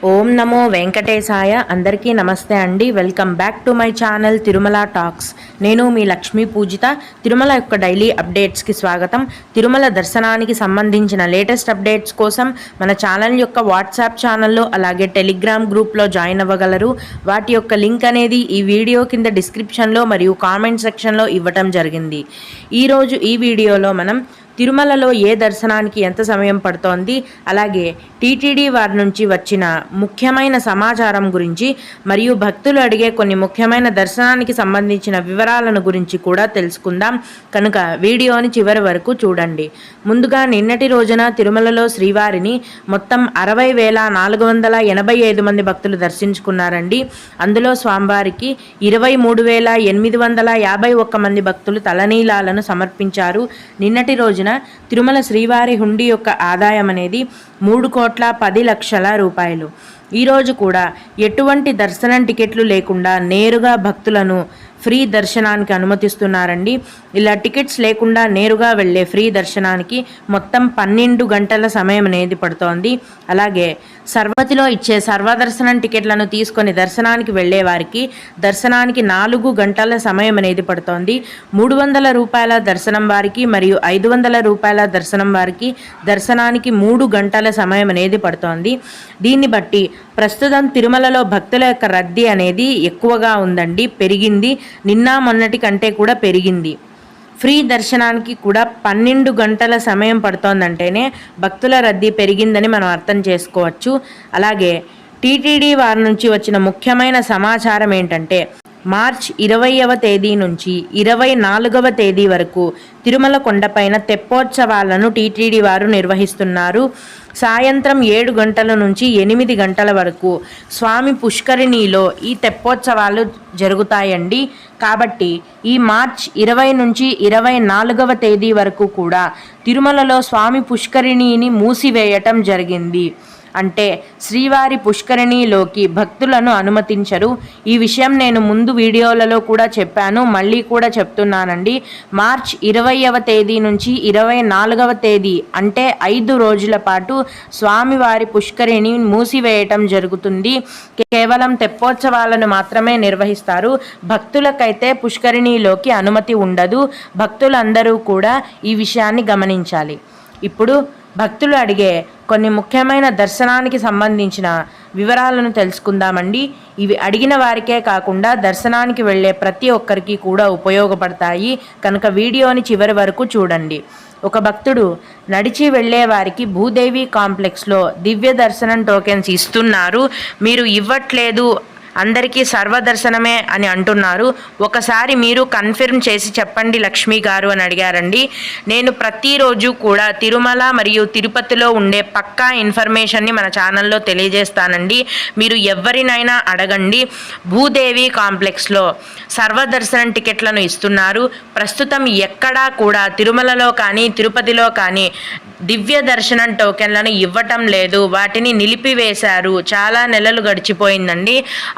ఓం నమో వెంకటేశాయ. అందరికీ నమస్తే అండి. Welcome back to my channel Tirumala talks. నేను మీ లక్ష్మీ పూజిత. తిరుమల యొక్క డైలీ అప్డేట్స్కి స్వాగతం. తిరుమల దర్శనానికి సంబంధించిన లేటెస్ట్ అప్డేట్స్ కోసం మన ఛానల్ యొక్క వాట్సాప్ ఛానల్లో అలాగే టెలిగ్రామ్ గ్రూప్లో జాయిన్ అవ్వగలరు. వాటి యొక్క లింక్ అనేది ఈ వీడియో కింద డిస్క్రిప్షన్లో మరియు కామెంట్ సెక్షన్లో ఇవ్వటం జరిగింది. ఈరోజు ఈ వీడియోలో మనం తిరుమలలో ఏ దర్శనానికి ఎంత సమయం పడుతోంది, అలాగే టీటీడీ వారి నుంచి వచ్చిన ముఖ్యమైన సమాచారం గురించి మరియు భక్తులు అడిగే కొన్ని ముఖ్యమైన దర్శనానికి సంబంధించిన వివరాలను గురించి కూడా తెలుసుకుందాం. కనుక వీడియోని చివరి వరకు చూడండి. ముందుగా నిన్నటి రోజున తిరుమలలో శ్రీవారిని మొత్తం 60,485 మంది భక్తులు దర్శించుకున్నారండి. అందులో స్వామివారికి 23,851 మంది భక్తులు తలనీలాలను సమర్పించారు. నిన్నటి రోజున తిరుమల శ్రీవారి హుండీ యొక్క ఆదాయం అనేది 3,10,00,000 రూపాయలు. ఈరోజు కూడా ఎటువంటి దర్శనం టికెట్లు లేకుండా నేరుగా భక్తులను ఫ్రీ దర్శనానికి అనుమతిస్తున్నారండి. ఇలా టికెట్స్ లేకుండా నేరుగా వెళ్ళే ఫ్రీ దర్శనానికి మొత్తం 12 గంటల సమయం అనేది పడుతోంది. అలాగే సర్వతిలో ఇచ్చే సర్వదర్శనం టికెట్లను తీసుకొని దర్శనానికి వెళ్ళే వారికి దర్శనానికి 4 గంటల సమయం అనేది పడుతోంది. 300 రూపాయల దర్శనం వారికి మరియు 500 రూపాయల దర్శనం వారికి దర్శనానికి 3 గంటల సమయం అనేది పడుతోంది. దీన్ని బట్టి ప్రస్తుతం తిరుమలలో భక్తుల యొక్క రద్దీ అనేది ఎక్కువగా ఉందండి, పెరిగింది. నిన్న మొన్నటి కంటే కూడా పెరిగింది. ఫ్రీ దర్శనానికి కూడా 12 గంటల సమయం పడుతోందంటేనే భక్తుల రద్దీ పెరిగిందని మనం అర్థం చేసుకోవచ్చు. అలాగే టీటీడీ వారి నుంచి వచ్చిన ముఖ్యమైన సమాచారం ఏంటంటే మార్చి 20వ తేదీ నుంచి 24వ తేదీ వరకు తిరుమల కొండపైన తెప్పోత్సవాలను టీటీడీ వారు నిర్వహిస్తున్నారు. సాయంత్రం 7 గంటల నుంచి 8 గంటల వరకు స్వామి పుష్కరిణిలో ఈ తెప్పోత్సవాలు జరుగుతాయండి. కాబట్టి ఈ మార్చ్ 20 నుంచి 24వ తేదీ వరకు కూడా తిరుమలలో స్వామి పుష్కరిణిని మూసివేయటం జరిగింది. అంటే శ్రీవారి పుష్కరిణిలోకి భక్తులను అనుమతించరు. ఈ విషయం నేను ముందు వీడియోలలో కూడా చెప్పాను, మళ్ళీ కూడా చెప్తున్నానండి. మార్చ్ 20వ తేదీ నుంచి 24వ తేదీ అంటే 5 రోజుల పాటు స్వామివారి పుష్కరిణి మూసివేయటం జరుగుతుంది. కేవలం తెప్పోత్సవాలను మాత్రమే నిర్వహిస్తారు. భక్తులకైతే పుష్కరిణిలోకి అనుమతి ఉండదు. భక్తులందరూ కూడా ఈ విషయాన్ని గమనించాలి. ఇప్పుడు భక్తులు అడిగే కొన్ని ముఖ్యమైన దర్శనానికి సంబంధించిన వివరాలను తెలుసుకుందామండి. ఇవి అడిగిన వారికే కాకుండా దర్శనానికి వెళ్ళే ప్రతి ఒక్కరికి కూడా ఉపయోగపడతాయి. కనుక వీడియోని చివరి వరకు చూడండి. ఒక భక్తుడు నడిచి వెళ్ళే వారికి భూదేవి కాంప్లెక్స్లో దివ్య దర్శనం టోకెన్స్ ఇస్తున్నారు, మీరు ఇవ్వట్లేదు, అందరికీ సర్వదర్శనమే అని అంటున్నారు, ఒకసారి మీరు కన్ఫర్మ్ చేసి చెప్పండి లక్ష్మి గారు అని అడిగారండి. నేను ప్రతిరోజు కూడా తిరుమల మరియు తిరుపతిలో ఉండే పక్కా ఇన్ఫర్మేషన్ని మన ఛానల్లో తెలియజేస్తానండి. మీరు ఎవరినైనా అడగండి. భూదేవి కాంప్లెక్స్లో సర్వదర్శనం టికెట్లను ఇస్తున్నారు. ప్రస్తుతం ఎక్కడా కూడా తిరుమలలో కానీ తిరుపతిలో కానీ దివ్య దర్శనం టోకెన్లను ఇవ్వటం లేదు, వాటిని నిలిపివేశారు. చాలా నెలలు గడిచిపోయిందండి.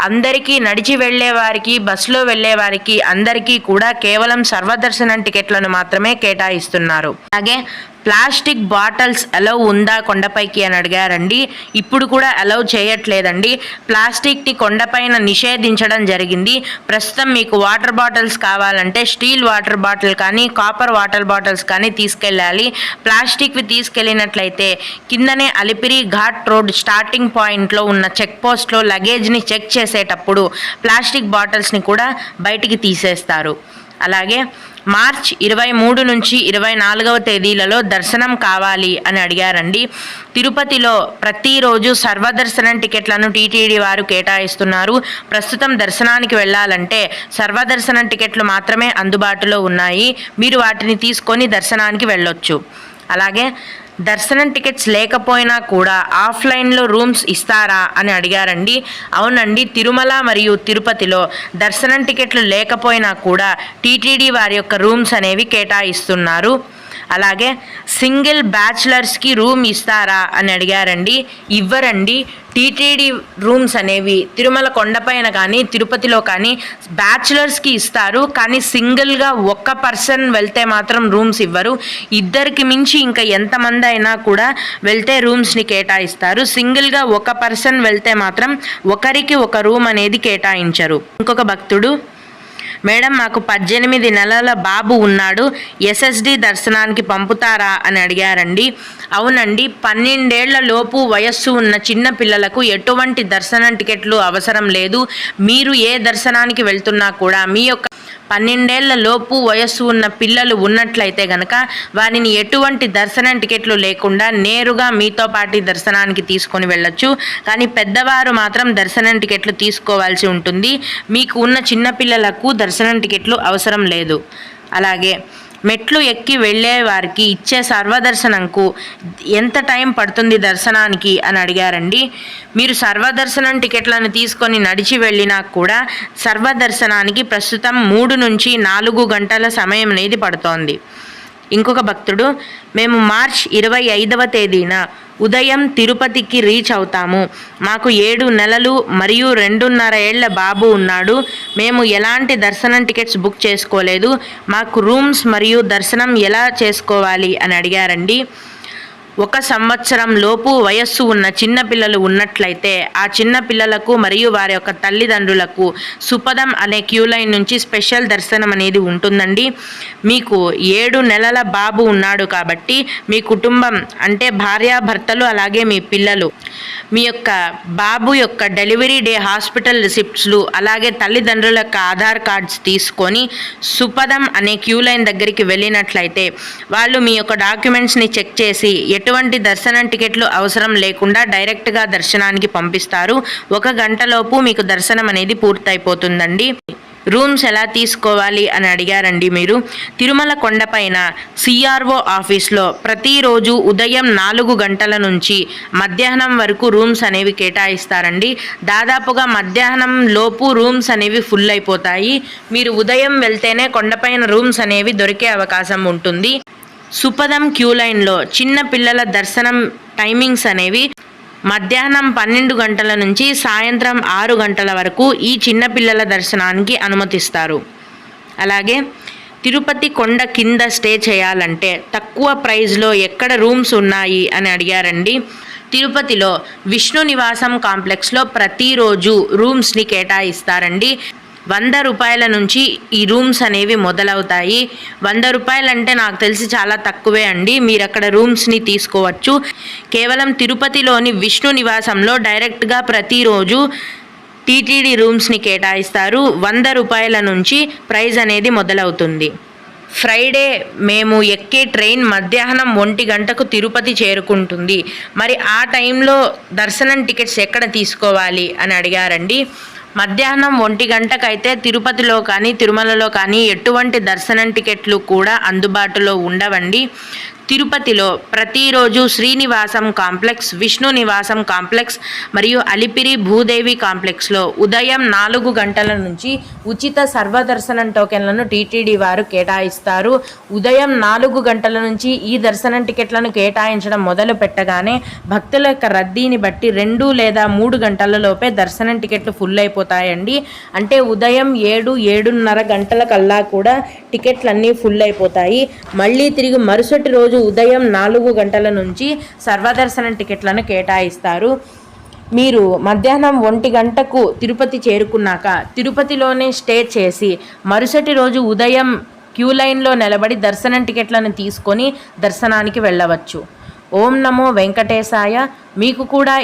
అందరికీ నడిచి వెళ్ళే వారికి, బస్సులో వెళ్ళే వారికి అందరికీ కూడా కేవలం సర్వదర్శనం టికెట్లను మాత్రమే కేటాయిస్తున్నారు. అలాగే ప్లాస్టిక్ బాటిల్స్ అలౌ ఉందా కొండపైకి అని అడిగారండి. ఇప్పుడు కూడా అలౌ చేయట్లేదండి. ప్లాస్టిక్ని కొండపైన నిషేధించడం జరిగింది. ప్రస్తుతం మీకు వాటర్ బాటిల్స్ కావాలంటే స్టీల్ వాటర్ బాటిల్ కానీ కాపర్ వాటర్ బాటిల్స్ కానీ తీసుకెళ్ళాలి. ప్లాస్టిక్వి తీసుకెళ్ళినట్లయితే కిందనే అలిపిరి ఘాట్ రోడ్ స్టార్టింగ్ పాయింట్లో ఉన్న చెక్ పోస్ట్లో లగేజ్ని చెక్ చేసేటప్పుడు ప్లాస్టిక్ బాటిల్స్ని కూడా బయటికి తీసేస్తారు. అలాగే మార్చ్ 23 నుంచి 24వ తేదీలలో దర్శనం కావాలి అని అడిగారండి. తిరుపతిలో ప్రతిరోజు సర్వదర్శనం టికెట్లను టీటీడీ వారు కేటాయిస్తున్నారు. ప్రస్తుతం దర్శనానికి వెళ్ళాలంటే సర్వదర్శనం టికెట్లు మాత్రమే అందుబాటులో ఉన్నాయి. మీరు వాటిని తీసుకొని దర్శనానికి వెళ్ళొచ్చు. అలాగే దర్శనం టికెట్స్ లేకపోయినా కూడా ఆఫ్లైన్లో రూమ్స్ ఇస్తారా అని అడిగారండి. అవునండి, తిరుమల మరియు తిరుపతిలో దర్శనం టికెట్లు లేకపోయినా కూడా టీటీడీ వారి యొక్క రూమ్స్ అనేవి కేటాయిస్తున్నారు. అలాగే సింగిల్ బ్యాచిలర్స్కి రూమ్ ఇస్తారా అని అడిగారండి. ఇవ్వరండి. టీటీడీ రూమ్స్ అనేవి తిరుమల కొండపైన కానీ తిరుపతిలో కానీ బ్యాచిలర్స్కి ఇస్తారు, కానీ సింగిల్గా ఒక్క పర్సన్ వెళ్తే మాత్రం రూమ్స్ ఇవ్వరు. ఇద్దరికి మించి ఇంకా ఎంతమంది అయినా కూడా వెళ్తే రూమ్స్ని కేటాయిస్తారు. సింగిల్గా ఒక పర్సన్ వెళ్తే మాత్రం ఒకరికి ఒక రూమ్ అనేది కేటాయించరు. ఇంకొక భక్తుడు, మేడం మాకు 18 నెలల బాబు ఉన్నాడు, ఎస్ఎస్డి దర్శనానికి పంపుతారా అని అడిగారండి. అవునండి, 12 ఏళ్ల లోపు వయస్సు ఉన్న చిన్న పిల్లలకు ఎటువంటి దర్శనం టికెట్లు అవసరం లేదు. మీరు ఏ దర్శనానికి వెళ్తున్నా కూడా మీ యొక్క 12 ఏళ్ల లోపు వయస్సు ఉన్న పిల్లలు ఉన్నట్లయితే గనక వారిని ఎటువంటి దర్శనం టికెట్లు లేకుండా నేరుగా మీతో పాటు దర్శనానికి తీసుకొని వెళ్ళొచ్చు. కానీ పెద్దవారు మాత్రం దర్శనం టికెట్లు తీసుకోవాల్సి ఉంటుంది. మీకు ఉన్న చిన్నపిల్లలకు దర్శనం టికెట్లు అవసరం లేదు. అలాగే మెట్లు ఎక్కి వెళ్ళే వారికి ఇచ్చే సర్వదర్శనంకు ఎంత టైం పడుతుంది దర్శనానికి అని అడిగారండి. మీరు సర్వదర్శనం టికెట్లను తీసుకొని నడిచి వెళ్ళినా కూడా సర్వదర్శనానికి ప్రస్తుతం 3 నుంచి 4 గంటల సమయం అనేది పడుతోంది. ఇంకొక భక్తుడు, మేము మార్చ్ 25వ తేదీన ఉదయం తిరుపతికి రీచ్ అవుతాము. మాకు 7 నెలలు మరియు 2.5 ఏళ్ల బాబు ఉన్నాడు. మేము ఎలాంటి దర్శనం టికెట్స్ బుక్ చేసుకోలేదు. మాకు రూమ్స్ మరియు దర్శనం ఎలా చేసుకోవాలి అని అడిగారండి. 1 సంవత్సరం లోపు వయస్సు ఉన్న చిన్నపిల్లలు ఉన్నట్లయితే ఆ చిన్న పిల్లలకు మరియు వారి యొక్క తల్లిదండ్రులకు సుపదం అనే క్యూ లైన్ నుంచి స్పెషల్ దర్శనం అనేది ఉంటుందండి. మీకు 7 నెలల బాబు ఉన్నాడు కాబట్టి మీ కుటుంబం అంటే భార్యాభర్తలు అలాగే మీ పిల్లలు మీ యొక్క బాబు యొక్క డెలివరీ డే హాస్పిటల్ రిసిప్ట్స్లు అలాగే తల్లిదండ్రుల యొక్క ఆధార్ కార్డ్స్ తీసుకొని సుపదం అనే క్యూ లైన్ దగ్గరికి వెళ్ళినట్లయితే వాళ్ళు మీ యొక్క డాక్యుమెంట్స్ని చెక్ చేసి ఎటువంటి దర్శనం టికెట్లు అవసరం లేకుండా డైరెక్ట్గా దర్శనానికి పంపిస్తారు. 1 గంటలోపు మీకు దర్శనం అనేది పూర్తయిపోతుందండి. రూమ్స్ ఎలా తీసుకోవాలి అని అడిగారండి మీరు. తిరుమల కొండపైన సిఆర్ఓ ఆఫీస్లో ప్రతిరోజు ఉదయం 4 గంటల నుంచి మధ్యాహ్నం వరకు రూమ్స్ అనేవి కేటాయిస్తారండి. దాదాపుగా మధ్యాహ్నం లోపు రూమ్స్ అనేవి ఫుల్ అయిపోతాయి. మీరు ఉదయం వెళ్తేనే కొండపైన రూమ్స్ అనేవి దొరికే అవకాశం ఉంటుంది. సుపదం క్యూ లైన్లో చిన్న పిల్లల దర్శనం టైమింగ్స్ అనేవి మధ్యాహ్నం 12 గంటల నుంచి సాయంత్రం 6 గంటల వరకు ఈ చిన్నపిల్లల దర్శనానికి అనుమతిస్తారు. అలాగే తిరుపతి కొండ కింద స్టే చేయాలంటే తక్కువ ప్రైజ్లో ఎక్కడ రూమ్స్ ఉన్నాయి అని అడిగారండి. తిరుపతిలో విష్ణు నివాసం కాంప్లెక్స్లో ప్రతిరోజు రూమ్స్ని కేటాయిస్తారండి. 100 రూపాయల నుంచి ఈ రూమ్స్ అనేవి మొదలవుతాయి. 100 రూపాయలు అంటే నాకు తెలిసి చాలా తక్కువే అండి. మీరు అక్కడ రూమ్స్ని తీసుకోవచ్చు. కేవలం తిరుపతిలోని విష్ణు నివాసంలో డైరెక్ట్గా ప్రతిరోజు టీటీడీ రూమ్స్ని కేటాయిస్తారు. 100 రూపాయల నుంచి ప్రైజ్ అనేది మొదలవుతుంది. ఫ్రైడే మేము ఎక్కే ట్రైన్ మధ్యాహ్నం 1 గంటకు తిరుపతి చేరుకుంటుంది. మరి ఆ టైంలో దర్శనం టికెట్స్ ఎక్కడ తీసుకోవాలి అని అడిగారండి. మధ్యాహ్నం 1 గంటకైతే తిరుపతిలో కానీ తిరుమలలో కానీ ఎటువంటి దర్శనం టికెట్లు కూడా అందుబాటులో ఉండవండి. తిరుపతిలో ప్రతిరోజు శ్రీనివాసం కాంప్లెక్స్, విష్ణు నివాసం కాంప్లెక్స్ మరియు అలిపిరి భూదేవి కాంప్లెక్స్లో ఉదయం 4 గంటల నుంచి ఉచిత సర్వదర్శనం టోకెన్లను టీటీడీ వారు కేటాయిస్తారు. ఉదయం 4 గంటల నుంచి ఈ దర్శనం టికెట్లను కేటాయించడం మొదలు పెట్టగానే భక్తుల యొక్క రద్దీని బట్టి 2 లేదా 3 గంటల లోపే దర్శనం టికెట్లు ఫుల్ అయిపోతాయండి. అంటే ఉదయం 7-7:30 గంటల కల్లా కూడా టికెట్లన్నీ ఫుల్ అయిపోతాయి. మళ్ళీ తిరిగి మరుసటి రోజు ఉదయం 4 గంటల నుంచి సర్వదర్శనం టికెట్లను కేటాయిస్తారు. మీరు మధ్యాహ్నం 1 గంటకు తిరుపతి చేరుకున్నాక తిరుపతిలోనే స్టే చేసి మరుసటి రోజు ఉదయం క్యూ లైన్లో నిలబడి దర్శనం టికెట్లను తీసుకొని దర్శనానికి వెళ్ళవచ్చు. ఓం నమో వెంకటేశాయ. మీకు కూడా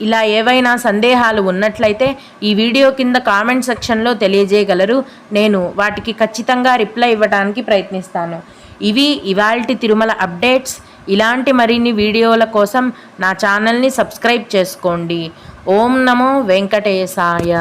ఇలా ఏవైనా సందేహాలు ఉన్నట్లయితే ఈ వీడియో కింద కామెంట్ సెక్షన్లో తెలియజేయగలరు. నేను వాటికి ఖచ్చితంగా రిప్లై ఇవ్వడానికి ప్రయత్నిస్తాను. ఇవి ఇవాల్టి తిరుమల అప్డేట్స్. ఇలాంటి మరిన్ని వీడియోల కోసం నా ఛానల్ని సబ్స్క్రైబ్ చేసుకోండి. ఓం నమో వెంకటేశాయ.